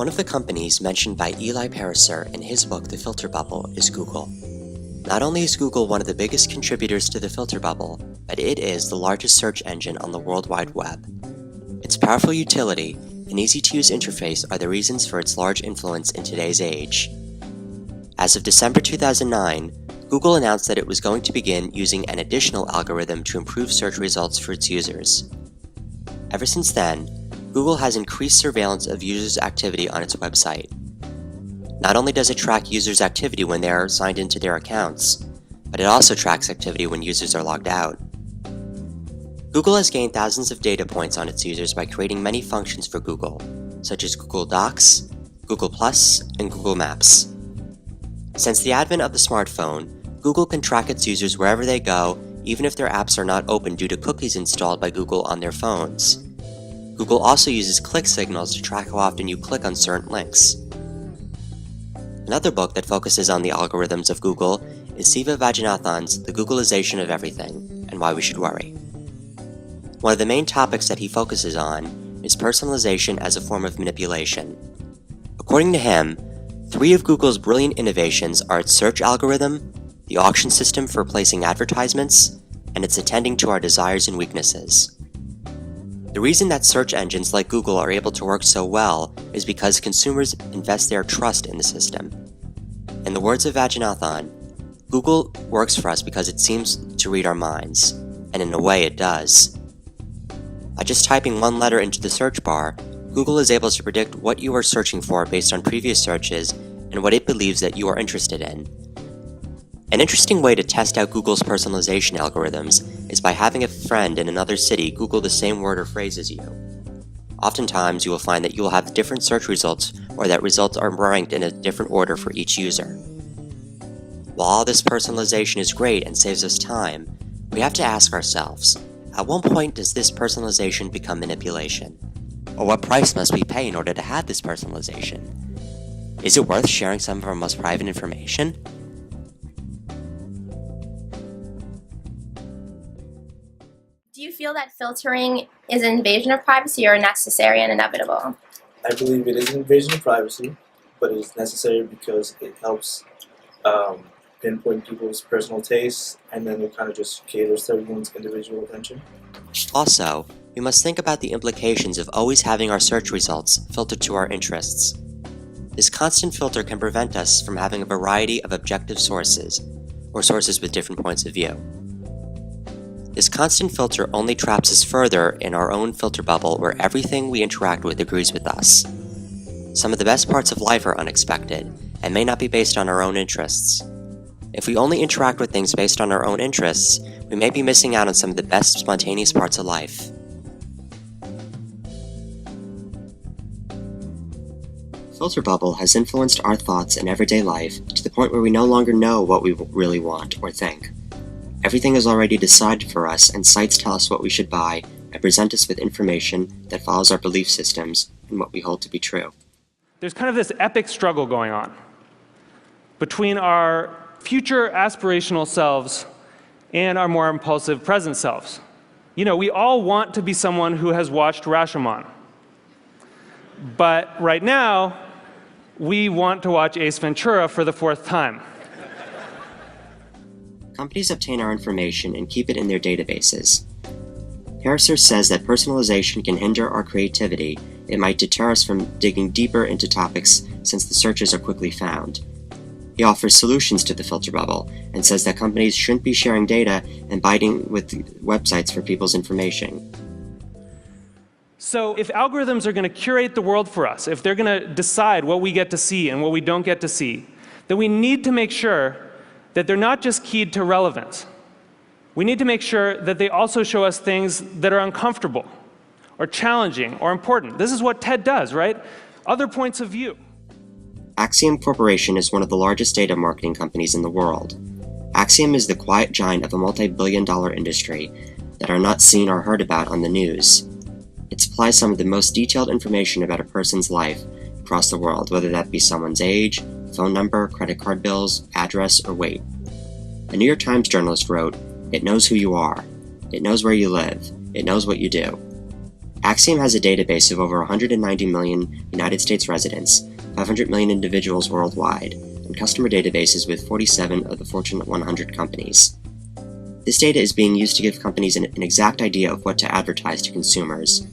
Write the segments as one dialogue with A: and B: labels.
A: One of the companies mentioned by Eli Pariser in his book The Filter Bubble is Google. Not only is Google one of the biggest contributors to the filter bubble, but it is the largest search engine on the World Wide Web. Its powerful utility and easy-to-use interface are the reasons for its large influence in today's age. As of December 2009, Google announced that it was going to begin using an additional algorithm to improve search results for its users. Ever since then, Google has increased surveillance of users' activity on its website. Not only does it track users' activity when they are signed into their accounts, but it also tracks activity when users are logged out. Google has gained thousands of data points on its users by creating many functions for Google, such as Google Docs, Google+, and Google Maps. Since the advent of the smartphone, Google can track its users wherever they go, even if their apps are not open due to cookies installed by Google on their phones. Google also uses click signals to track how often you click on certain links. Another book that focuses on the algorithms of Google is Siva Vaidyanathan's The Googleization of Everything and Why We Should Worry. One of the main topics that he focuses on is personalization as a form of manipulation. According to him, 3 of Google's brilliant innovations are its search algorithm, the auction system for placing advertisements, and its attending to our desires and weaknesses. The reason that search engines like Google are able to work so well is because consumers invest their trust in the system. In the words of Vaidyanathan, Google works for us because it seems to read our minds, and in a way it does. By just typing one letter into the search bar, Google is able to predict what you are searching for based on previous searches and what it believes that you are interested in. An interesting way to test out Google's personalization algorithms is by having a friend in another city Google the same word or phrase as you. Oftentimes, you will find that you will have different search results or that results are ranked in a different order for each user. While all this personalization is great and saves us time, we have to ask ourselves, at what point does this personalization become manipulation? Or what price must we pay in order to have this personalization? Is it worth sharing some of our most private information?
B: Do you feel that filtering is an invasion of privacy or necessary and inevitable?
C: I believe it is an invasion of privacy, but it is necessary because it helps pinpoint people's personal tastes, and then it kind of just caters to everyone's individual attention.
A: Also, we must think about the implications of always having our search results filtered to our interests. This constant filter can prevent us from having a variety of objective sources, or sources with different points of view. This constant filter only traps us further in our own filter bubble where everything we interact with agrees with us. Some of the best parts of life are unexpected and may not be based on our own interests. If we only interact with things based on our own interests, we may be missing out on some of the best spontaneous parts of life. Filter bubble has influenced our thoughts in everyday life to the point where we no longer know what we really want or think. Everything is already decided for us, and sites tell us what we should buy and present us with information that follows our belief systems and what we hold to be true.
D: There's kind of this epic struggle going on between our future aspirational selves and our more impulsive present selves. You know, we all want to be someone who has watched Rashomon. But right now, we want to watch Ace Ventura for the 4th time.
A: Companies obtain our information and keep it in their databases. Pariser says that personalization can hinder our creativity. It might deter us from digging deeper into topics since the searches are quickly found. He offers solutions to the filter bubble and says that companies shouldn't be sharing data and biting with websites for people's information.
D: So if algorithms are going to curate the world for us, if they're going to decide what we get to see and what we don't get to see, then we need to make sure that they're not just keyed to relevance. We need to make sure that they also show us things that are uncomfortable or challenging or important. This is what TED does, right? Other points of view.
A: Acxiom Corporation is one of the largest data marketing companies in the world. Acxiom is the quiet giant of a multi-billion-dollar industry that are not seen or heard about on the news. It supplies some of the most detailed information about a person's life across the world, whether that be someone's age, phone number, credit card bills, address, or weight. A New York Times journalist wrote, "It knows who you are. It knows where you live. It knows what you do." Axiom has a database of over 190 million United States residents, 500 million individuals worldwide, and customer databases with 47 of the Fortune 100 companies. This data is being used to give companies an exact idea of what to advertise to consumers.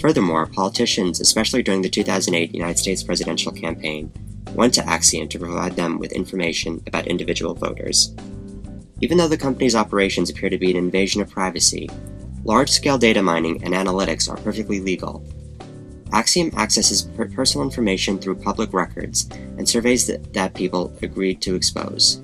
A: Furthermore, politicians, especially during the 2008 United States presidential campaign, went to Axiom to provide them with information about individual voters. Even though the company's operations appear to be an invasion of privacy, large-scale data mining and analytics are perfectly legal. Axiom accesses personal information through public records and surveys that people agreed to expose.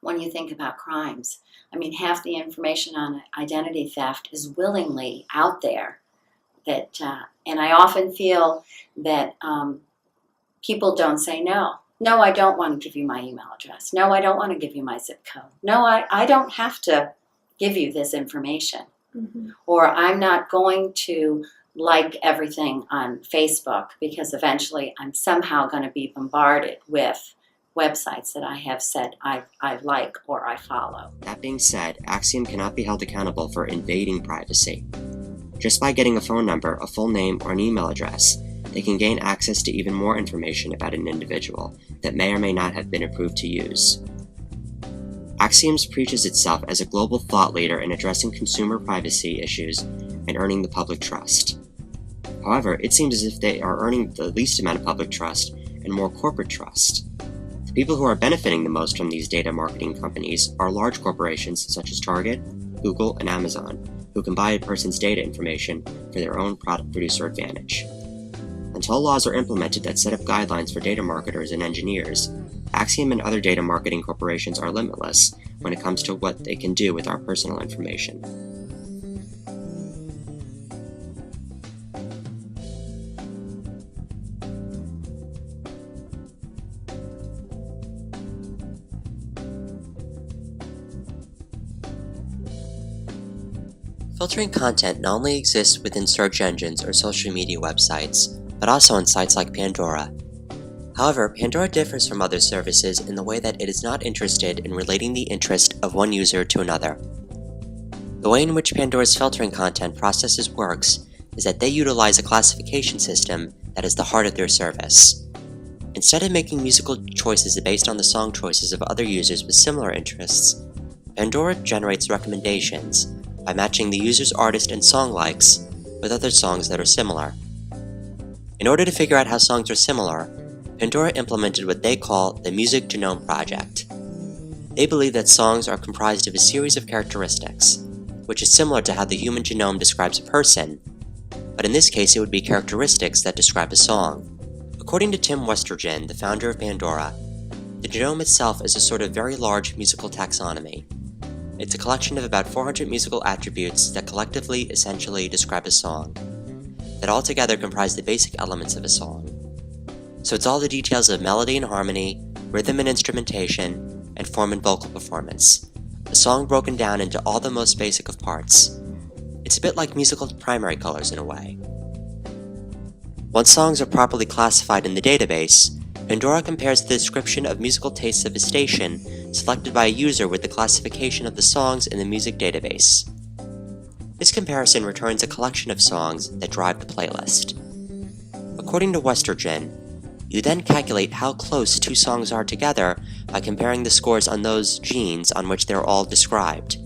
E: When you think about crimes, I mean, half the information on identity theft is willingly out there. And I often feel that people don't say no. No, I don't want to give you my email address. No, I don't want to give you my zip code. No, I don't have to give you this information.
B: Mm-hmm.
E: Or I'm not going to like everything on Facebook because eventually I'm somehow going to be bombarded with websites that I have said I like or I follow.
A: That being said, Axiom cannot be held accountable for invading privacy. Just by getting a phone number, a full name, or an email address, they can gain access to even more information about an individual that may or may not have been approved to use. Axiom preaches itself as a global thought leader in addressing consumer privacy issues and earning the public trust. However, it seems as if they are earning the least amount of public trust and more corporate trust. The people who are benefiting the most from these data marketing companies are large corporations such as Target, Google, and Amazon, who can buy a person's data information for their own product producer advantage. Until laws are implemented that set up guidelines for data marketers and engineers, Axiom and other data marketing corporations are limitless when it comes to what they can do with our personal information. Filtering content not only exists within search engines or social media websites, but also on sites like Pandora. However, Pandora differs from other services in the way that it is not interested in relating the interest of one user to another. The way in which Pandora's filtering content processes works is that they utilize a classification system that is the heart of their service. Instead of making musical choices based on the song choices of other users with similar interests, Pandora generates recommendations by matching the user's artist and song likes with other songs that are similar. In order to figure out how songs are similar, Pandora implemented what they call the Music Genome Project. They believe that songs are comprised of a series of characteristics, which is similar to how the human genome describes a person, but in this case it would be characteristics that describe a song. According to Tim Westergren, the founder of Pandora, the genome itself is a sort of very large musical taxonomy. It's a collection of about 400 musical attributes that collectively essentially describe a song, that altogether comprise the basic elements of a song. So it's all the details of melody and harmony, rhythm and instrumentation, and form and vocal performance. A song broken down into all the most basic of parts. It's a bit like musical primary colors in a way. Once songs are properly classified in the database, Pandora compares the description of musical tastes of a station selected by a user with the classification of the songs in the music database. This comparison returns a collection of songs that drive the playlist. According to Westergren, you then calculate how close two songs are together by comparing the scores on those genes on which they're all described.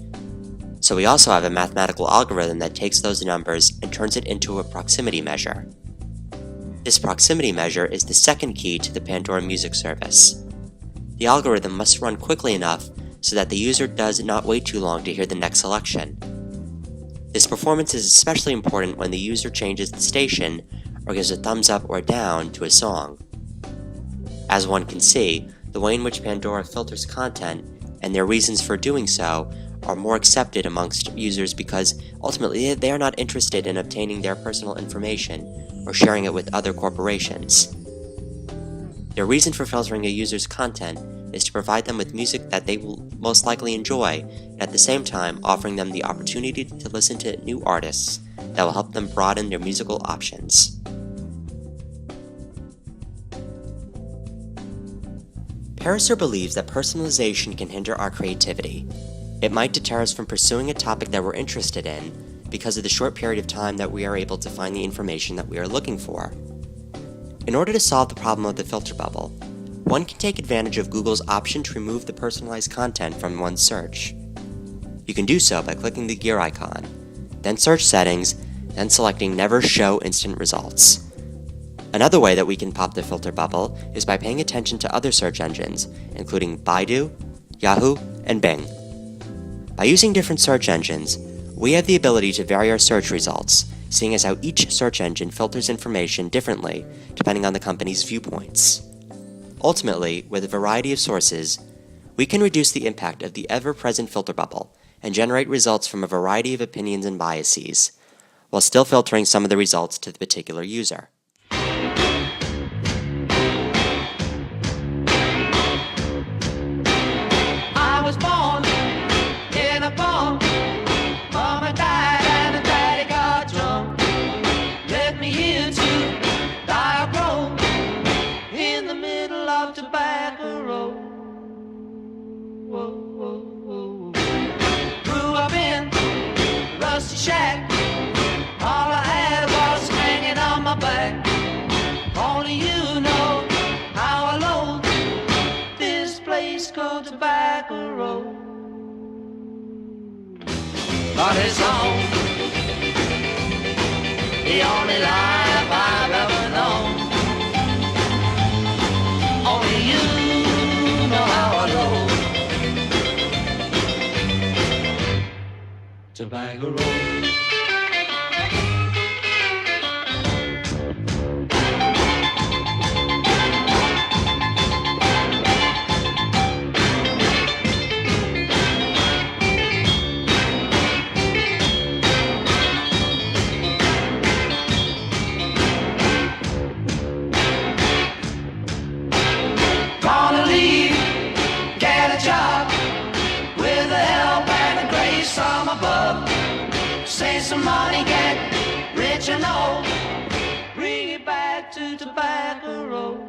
A: So we also have a mathematical algorithm that takes those numbers and turns it into a proximity measure. This proximity measure is the second key to the Pandora music service. The algorithm must run quickly enough so that the user does not wait too long to hear the next selection. This performance is especially important when the user changes the station or gives a thumbs up or down to a song. As one can see, the way in which Pandora filters content and their reasons for doing so are more accepted amongst users because ultimately they are not interested in obtaining their personal information or sharing it with other corporations. Their reason for filtering a user's content is to provide them with music that they will most likely enjoy, and at the same time offering them the opportunity to listen to new artists that will help them broaden their musical options. Pariser believes that personalization can hinder our creativity. It might deter us from pursuing a topic that we're interested in because of the short period of time that we are able to find the information that we are looking for. In order to solve the problem of the filter bubble, one can take advantage of Google's option to remove the personalized content from one's search. You can do so by clicking the gear icon, then Search Settings, then selecting Never Show Instant Results. Another way that we can pop the filter bubble is by paying attention to other search engines, including Baidu, Yahoo, and Bing. By using different search engines, we have the ability to vary our search results, seeing as how each search engine filters information differently depending on the company's viewpoints. Ultimately, with a variety of sources, we can reduce the impact of the ever-present filter bubble and generate results from a variety of opinions and biases, while still filtering some of the results to the particular user.
F: I was born in a barn. Mama died and daddy got drunk. Left me here to die a road in the middle of Tobacco Road. Whoa, whoa, whoa. Grew up in a rusty shack. All I had was hanging on my back. Only you know how I loathe this place called Tobacco Road. But it's home, the only life I've ever known. Only you know how I loathe Tobacco Road. Gonna leave, get a job with the help and the grace from above. Save some money, get rich and old, bring it back to Tobacco Road.